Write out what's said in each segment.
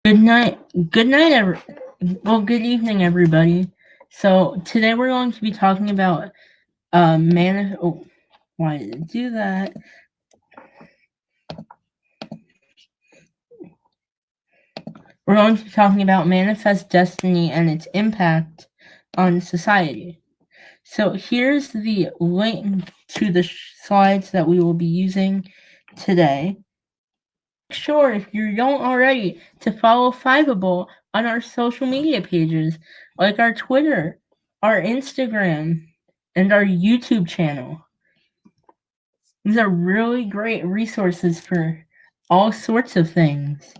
Good night. Good evening, everybody. So today we're going to be talking about why did it do that? We're going to be talking about manifest destiny and its impact on society. So here's the link to the slides that we will be using today. Make sure, if you don't already, to follow Fiveable on our social media pages, like our Twitter, our Instagram, and our YouTube channel. These are really great resources for all sorts of things.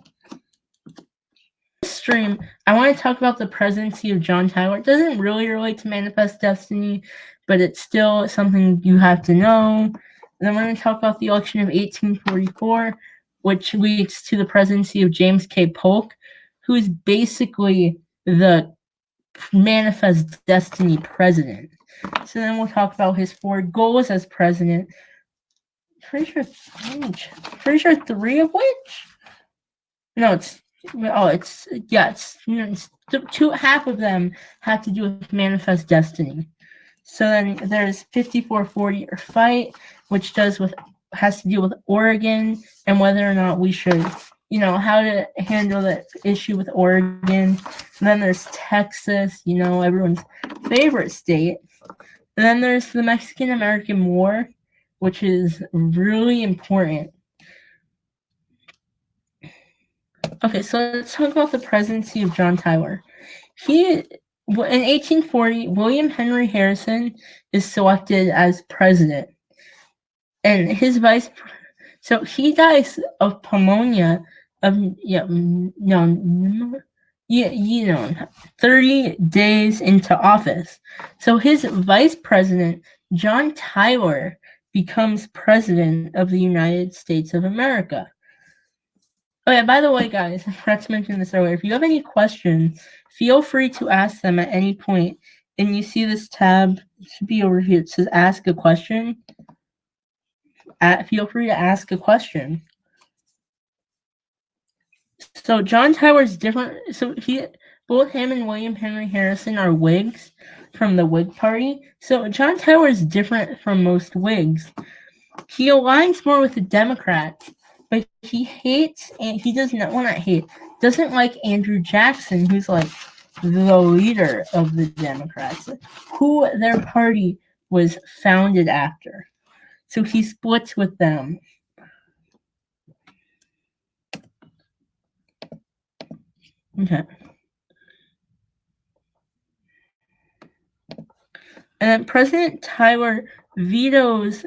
This stream, I want to talk about the presidency of John Tyler. It doesn't really relate to Manifest Destiny, but it's still something you have to know. And then we're going to talk about the election of 1844, which leads to the presidency of James K. Polk, who is basically the Manifest Destiny president. So then we'll talk about his 4 goals as president. Pretty sure 3 of which? No, it's half of them have to do with Manifest Destiny. So then there's 5440 or Fight, which has to do with Oregon and whether or not we should, how to handle the issue with Oregon. And then there's Texas, everyone's favorite state. And then there's the Mexican-American War, which is really important. Okay, so let's talk about the presidency of John Tyler. In 1840, William Henry Harrison is selected as president, and his so he dies of pneumonia 30 days into office. So his vice president, John Tyler, becomes president of the United States of America. Oh yeah, by the way, guys, I forgot to mention this earlier. If you have any questions, feel free to ask them at any point. And you see this tab, it should be over here. It says ask a question. Feel free to ask a question. So John Tyler's different. So both him and William Henry Harrison are Whigs from the Whig Party. So John Tyler is different from most Whigs. He aligns more with the Democrats, but he hates, and he doesn't like Andrew Jackson, who's like the leader of the Democrats, who their party was founded after. So he splits with them. Okay. And then President Tyler vetoes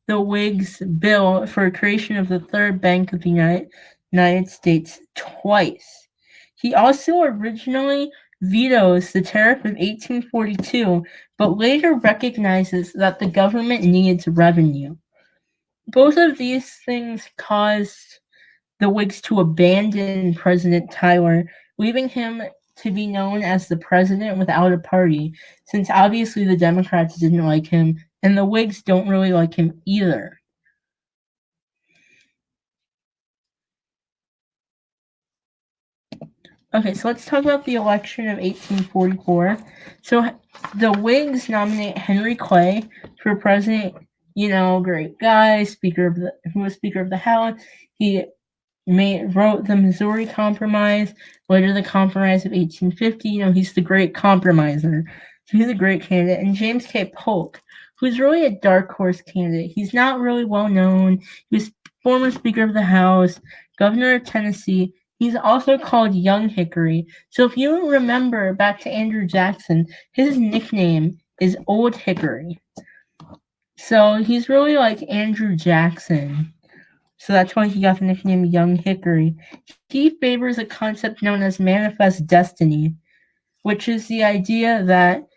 the Whigs' bill for creation of the Third Bank of the United States twice. He also originally vetoes the tariff of 1842, but later recognizes that the government needs revenue. Both of these things caused the Whigs to abandon President Tyler, leaving him to be known as the president without a party, since obviously the Democrats didn't like him, and the Whigs don't really like him either. Okay, so let's talk about the election of 1844. So the Whigs nominate Henry Clay for president. Great guy, who was Speaker of the House. He wrote the Missouri Compromise, later the Compromise of 1850. He's the great compromiser. So he's a great candidate. And James K. Polk, who's really a dark horse candidate. He's not really well known. He was former Speaker of the House, Governor of Tennessee. He's also called Young Hickory. So if you remember back to Andrew Jackson, his nickname is Old Hickory. So he's really like Andrew Jackson. So that's why he got the nickname Young Hickory. He favors a concept known as manifest destiny, which is the idea that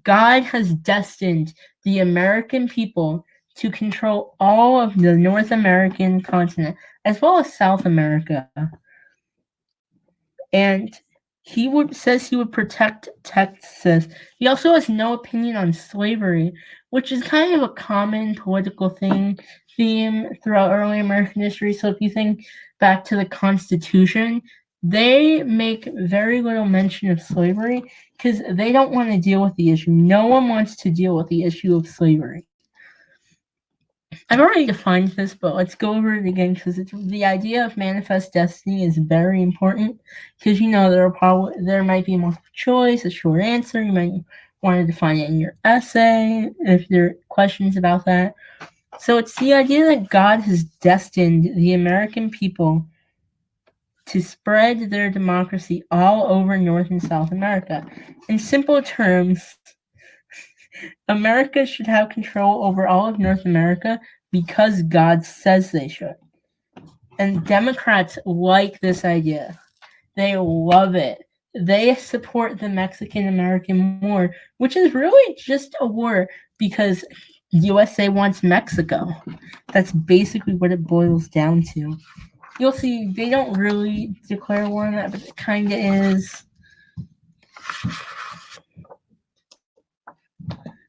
God has destined the American people to control all of the North American continent, as well as South America. And says he would protect Texas. He also has no opinion on slavery, which is kind of a common political theme throughout early American history. So if you think back to the Constitution, they make very little mention of slavery because they don't want to deal with the issue. No one wants to deal with the issue of slavery. I've already defined this, but let's go over it again because the idea of manifest destiny is very important because there might be multiple choice, a short answer. You might want to define it in your essay if there are questions about that. So it's the idea that God has destined the American people to spread their democracy all over North and South America. In simple terms, America should have control over all of North America because God says they should. And Democrats like this idea. They love it. They support the Mexican-American War, which is really just a war because USA wants Mexico. That's basically what it boils down to. You'll see they don't really declare war on that, but it kind of is.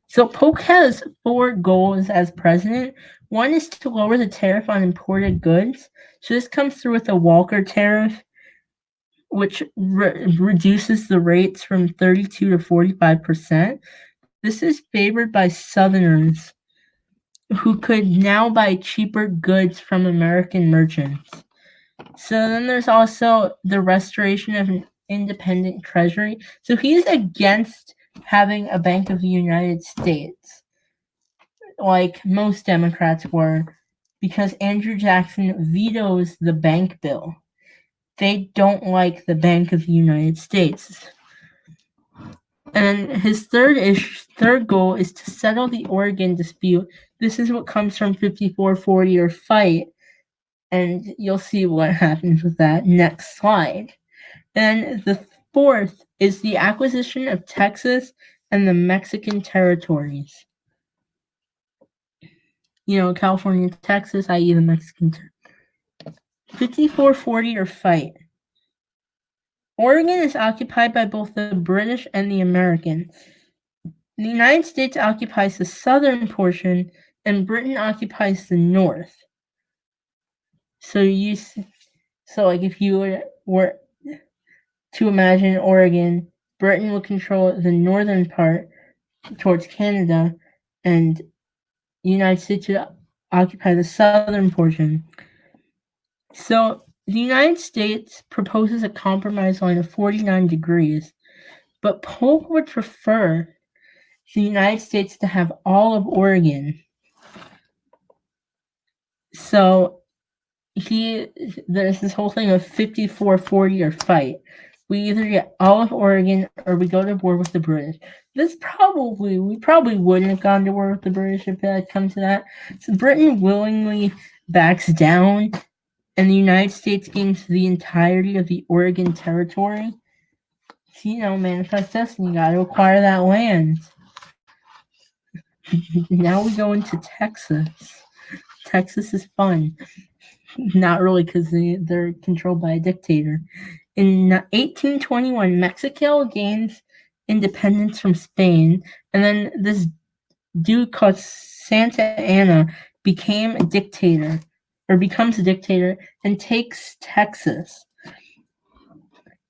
So Polk has 4 goals as president. One is to lower the tariff on imported goods. So this comes through with the Walker tariff, which reduces the rates from 32 to 45%. This is favored by Southerners who could now buy cheaper goods from American merchants. So then there's also the restoration of an independent treasury. So he's against having a Bank of the United States, like most Democrats were, because Andrew Jackson vetoes the bank bill. They don't like the Bank of the United States. And his third goal is to settle the Oregon dispute. This is what comes from 5440 or fight, and you'll see what happens with that next slide. And the fourth is the acquisition of Texas and the Mexican territories. California and Texas, i.e. the Mexican territory. 5440 or fight. Oregon is occupied by both the British and the Americans. The United States occupies the southern portion, and Britain occupies the north. So if you were to imagine Oregon, Britain would control the northern part towards Canada, and the United States would occupy the southern portion. So the United States proposes a compromise line of 49 degrees, but Polk would prefer the United States to have all of Oregon. So there's this whole thing of 5440 or fight. We either get all of Oregon or we go to war with the British. We probably wouldn't have gone to war with the British if it had come to that. So Britain willingly backs down, and the United States gains the entirety of the Oregon territory. So, manifest destiny, you gotta acquire that land. Now we go into Texas. Texas is fun. Not really, because they're controlled by a dictator. In 1821, Mexico gains independence from Spain, and then this dude called Santa Anna becomes a dictator and takes Texas.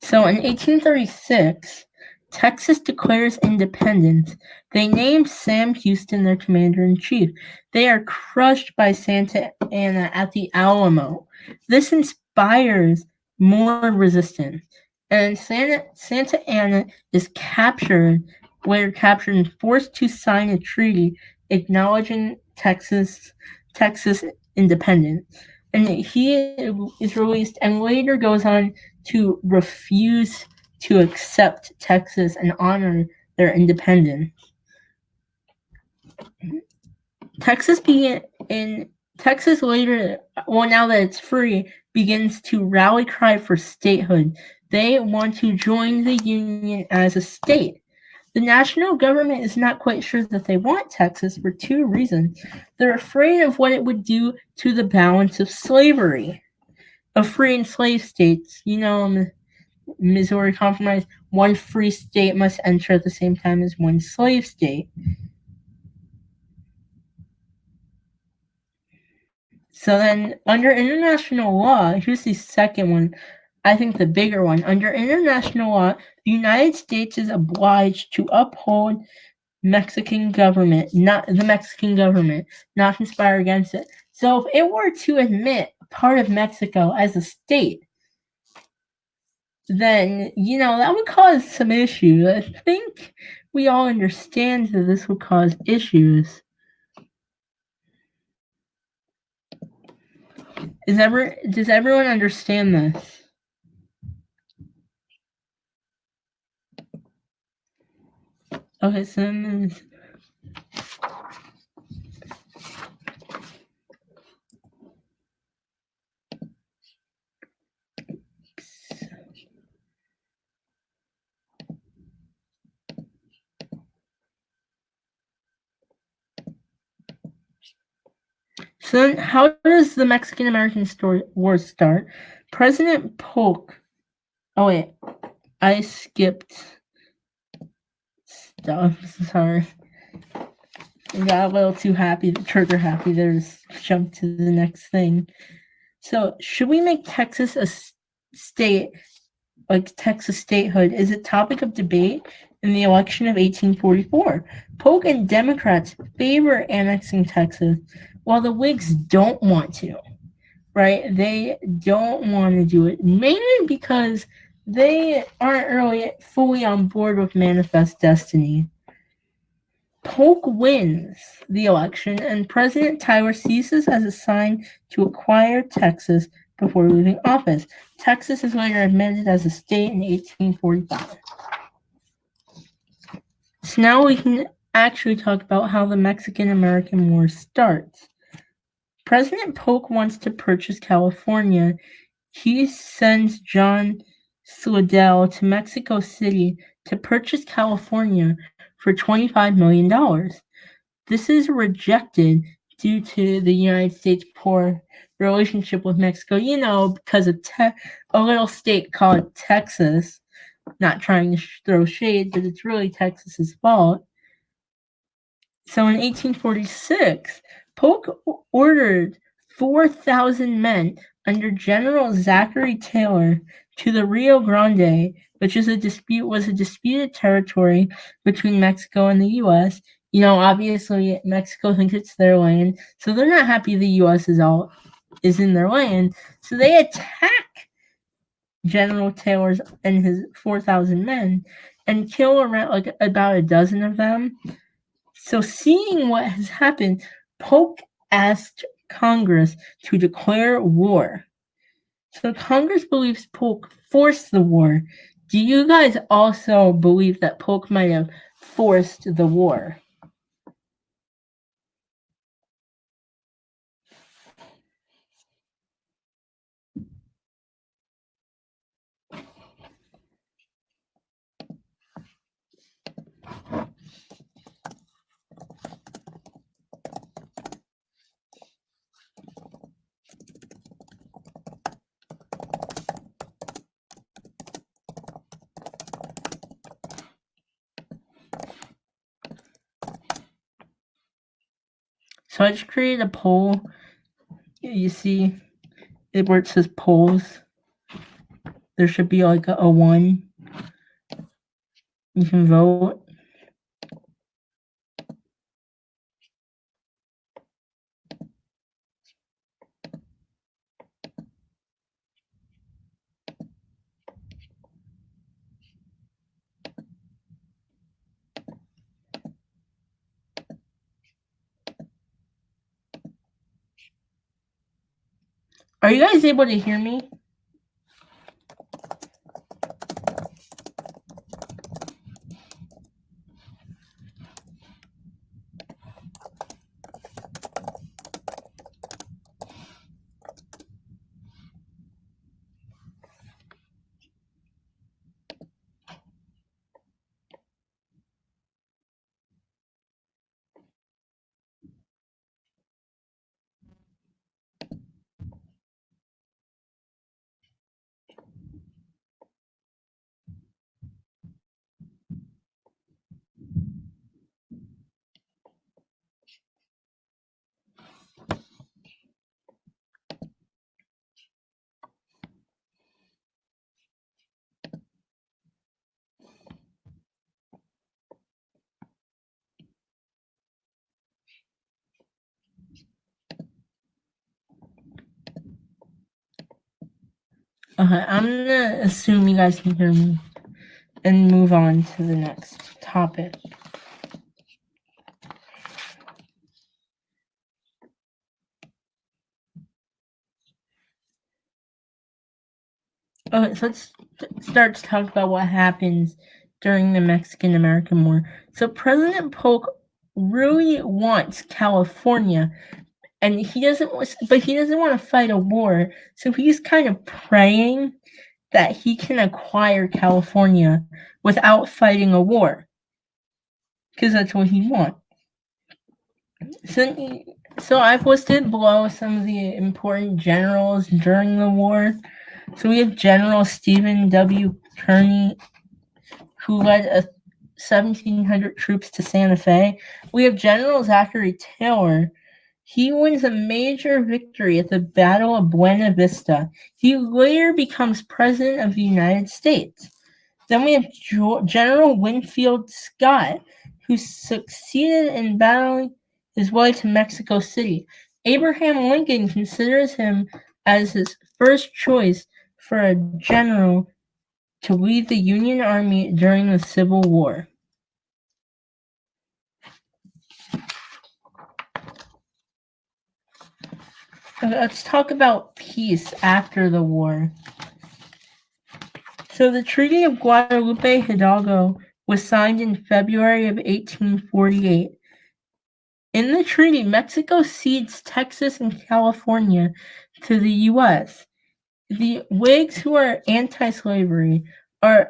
So in 1836, Texas declares independence. They name Sam Houston their commander-in-chief. They are crushed by Santa Anna at the Alamo. This inspires more resistance. And Santa Anna is captured and forced to sign a treaty acknowledging Texas independence. And he is released and later goes on to refuse to accept Texas and honor their independence. Texas later, now that it's free, begins to rally cry for statehood. They want to join the Union as a state. The national government is not quite sure that they want Texas for 2 reasons. They're afraid of what it would do to the balance of slavery. Of free and slave states, Missouri Compromise, one free state must enter at the same time as one slave state. So then, under international law, here's the second one. I think the bigger one, under international law, the United States is obliged to uphold Mexican government, not the Mexican government, not conspire against it. So if it were to admit part of Mexico as a state, then, that would cause some issues. I think we all understand that this would cause issues. Does everyone understand this? Okay, so So then how does the Mexican-American War start? President Polk. Oh wait, I skipped stuff. Sorry. I got a little too happy, trigger happy there, just jump to the next thing. So should we make Texas a state, like Texas statehood, is a topic of debate in the election of 1844. Polk and Democrats favor annexing Texas, while the Whigs don't want to, right? They don't want to do it, mainly because they aren't really fully on board with Manifest Destiny. Polk wins the election, and President Tyler sees this as a sign to acquire Texas before leaving office. Texas is later admitted as a state in 1845. So now we can actually talk about how the Mexican-American War starts. President Polk wants to purchase California. He sends John Slidell to Mexico City to purchase California for $25 million. This is rejected due to the United States' poor relationship with Mexico, because of a little state called Texas. Not trying to throw shade, but it's really Texas's fault. So in 1846, Polk ordered 4,000 men under General Zachary Taylor to the Rio Grande, which was a disputed territory between Mexico and the U.S. Obviously Mexico thinks it's their land, so they're not happy the U.S. is in their land. So they attack General Taylor and his 4,000 men and kill around about a dozen of them. So seeing what has happened, Polk asked Congress to declare war. So Congress believes Polk forced the war. Do you guys also believe that Polk might have forced the war? So I just created a poll. You see where it says polls. There should be like a 1. You can vote. Are you guys able to hear me? Okay, I'm gonna assume you guys can hear me and move on to the next topic. Okay, so let's start to talk about what happens during the Mexican-American War. So President Polk really wants California, and he doesn't want to fight a war. So he's kind of praying that he can acquire California without fighting a war, because that's what he wants. So I've listed below some of the important generals during the war. So we have General Stephen W. Kearny, who led 1,700 troops to Santa Fe. We have General Zachary Taylor. He wins a major victory at the Battle of Buena Vista. He later becomes President of the United States. Then we have General Winfield Scott, who succeeded in battling his way to Mexico City. Abraham Lincoln considers him as his first choice for a general to lead the Union Army during the Civil War. Let's talk about peace after the war. So the Treaty of Guadalupe Hidalgo was signed in February of 1848. In the treaty, Mexico cedes Texas and California to the U.S. The Whigs, who are anti-slavery, are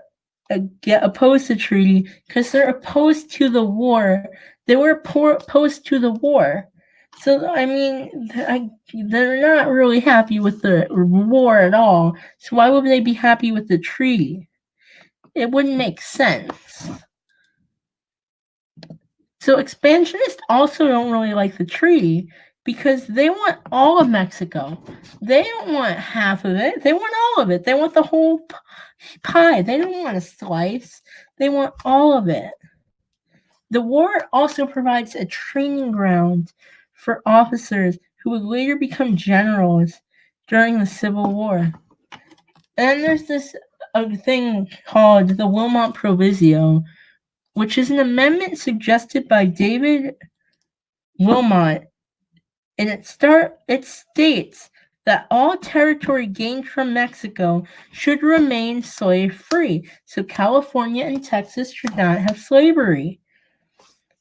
opposed to the treaty because they're opposed to the war. They were opposed to the war. So, I mean, they're not really happy with the war at all. So why would they be happy with the treaty? It wouldn't make sense. So expansionists also don't really like the treaty because they want all of Mexico. They don't want half of it. They want all of it. They want the whole pie. They don't want a slice. They want all of it. The war also provides a training ground for officers who would later become generals during the Civil War. And then there's this thing called the Wilmot Proviso, which is an amendment suggested by David Wilmot, and it states that all territory gained from Mexico should remain slave-free, so California and Texas should not have slavery.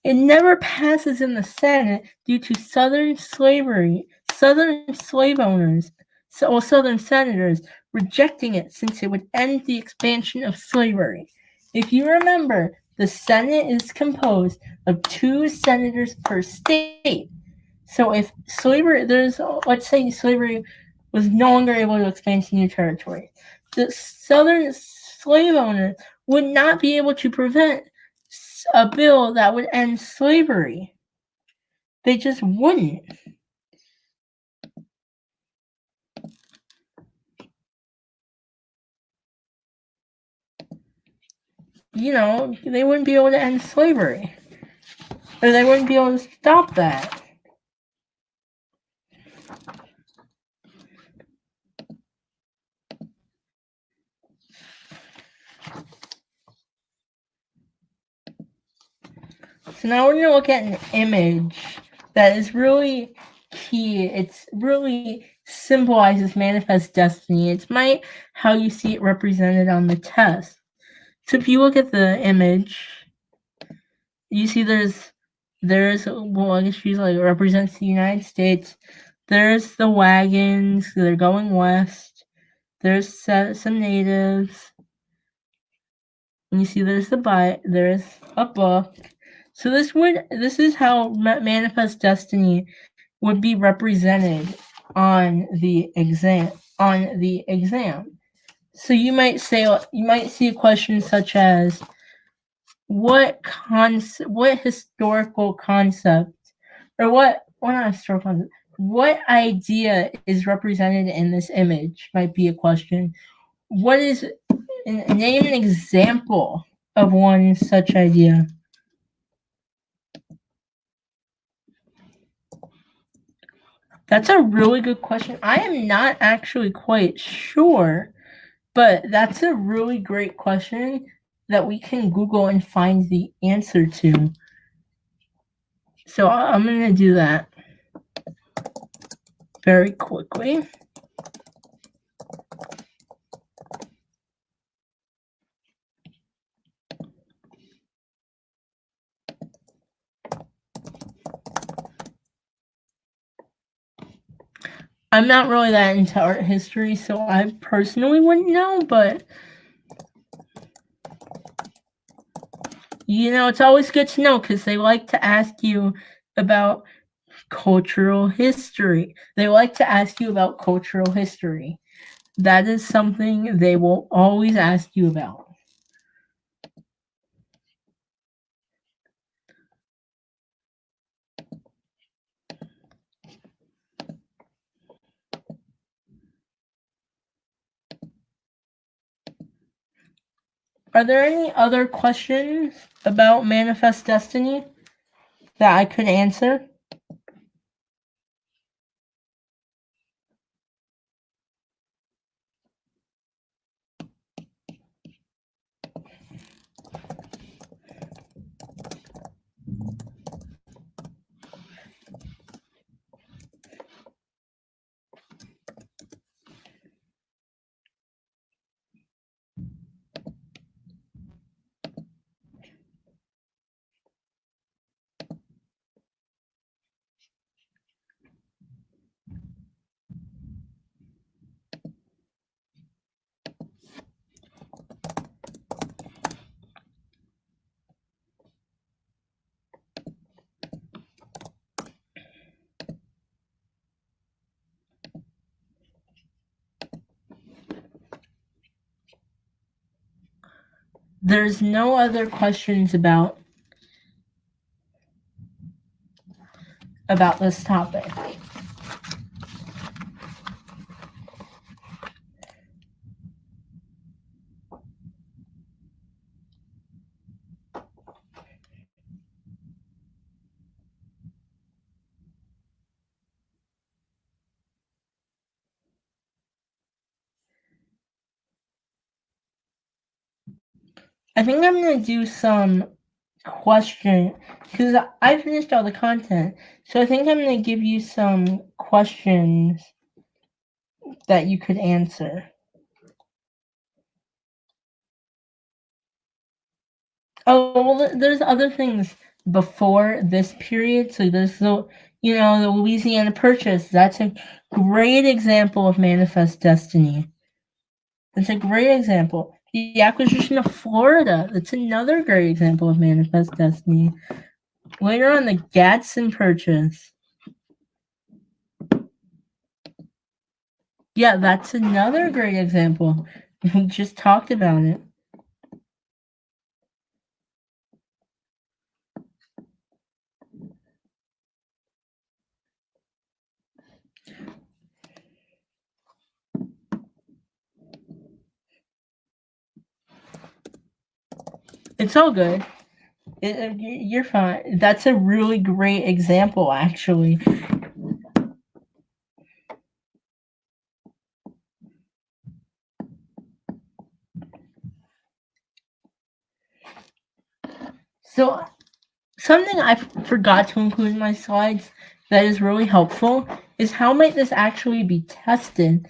It never passes in the Senate due to Southern slave owners, Southern senators rejecting it since it would end the expansion of slavery. If you remember, the Senate is composed of 2 senators per state. So if let's say slavery was no longer able to expand to new territory, the Southern slave owners would not be able to prevent a bill that would end slavery. They just wouldn't. They wouldn't be able to end slavery. Or they wouldn't be able to stop that. So now we're going to look at an image that is really key. It's really symbolizes manifest destiny. It's how you see it represented on the test. So if you look at the image, you see there's I guess she's like represents the United States. There's the wagons. They're going west. There's some natives. And you see there's a book. So this is how manifest destiny would be represented on the exam. So you might see a question such as, what historical concept, or what not historical concept, what idea is represented in this image, might be a question. Name an example of one such idea. That's a really good question. I am not actually quite sure. But that's a really great question that we can Google and find the answer to. So I'm going to do that very quickly. I'm not really that into art history, so I personally wouldn't know, but it's always good to know because they like to ask you about cultural history. They like to ask you about cultural history. That is something they will always ask you about. Are there any other questions about Manifest Destiny that I could answer? There's no other questions about this topic. I think I'm going to do some question because I finished all the content. So I think I'm going to give you some questions that you could answer. Oh, well, there's other things before this period. So there's the Louisiana Purchase. That's a great example of Manifest Destiny. That's a great example. The acquisition of Florida. That's another great example of Manifest Destiny. Later on, the Gadsden Purchase. Yeah, that's another great example. We just talked about it. It's all good. You're fine. That's a really great example, actually. So, something I forgot to include in my slides that is really helpful is how might this actually be tested?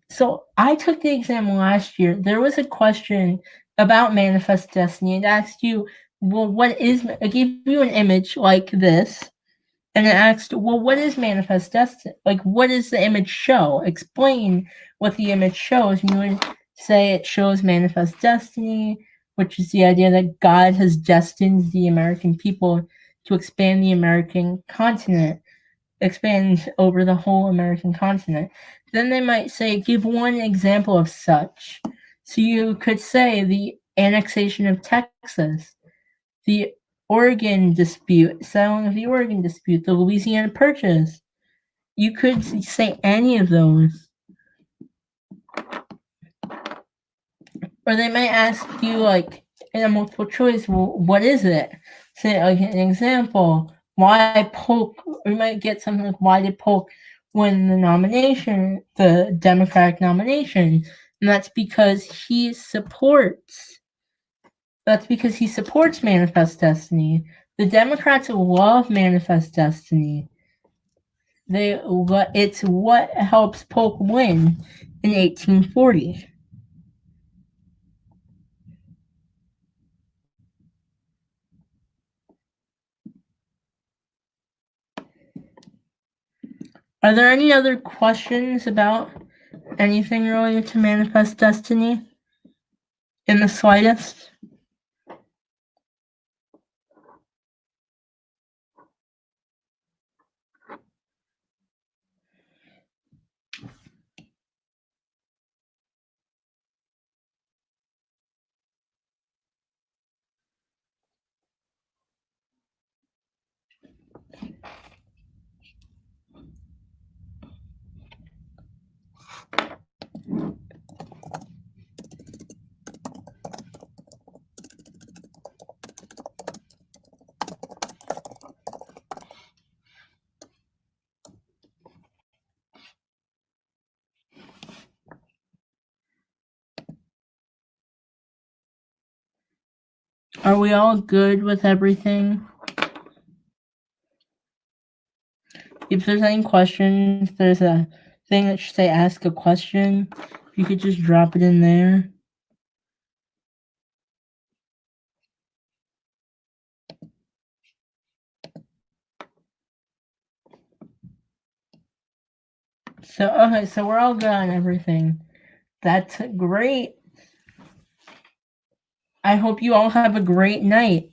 So, I took the exam last year. There was a question about Manifest Destiny. It asked you, well, I gave you an image like this, and it asked, well, what is Manifest Destiny? Like, what does the image show? Explain what the image shows. And you would say it shows Manifest Destiny, which is the idea that God has destined the American people to expand the American continent, expand over the whole American continent. Then they might say, give one example of such. So you could say the annexation of Texas, the Oregon dispute, settling of the Oregon dispute, the Louisiana Purchase. You could say any of those. Or they might ask you, like, in a multiple choice, well, what is it? Say, like, an example, why Polk, or you might get something like, why did Polk win the nomination, the Democratic nomination? And that's because he supports Manifest Destiny. The Democrats love Manifest Destiny. It's what helps Polk win in 1840. Are there any other questions about anything related to Manifest Destiny in the slightest? Are we all good with everything? If there's any questions, there's a thing that should say ask a question. You could just drop it in there. So we're all good on everything. That's great. I hope you all have a great night.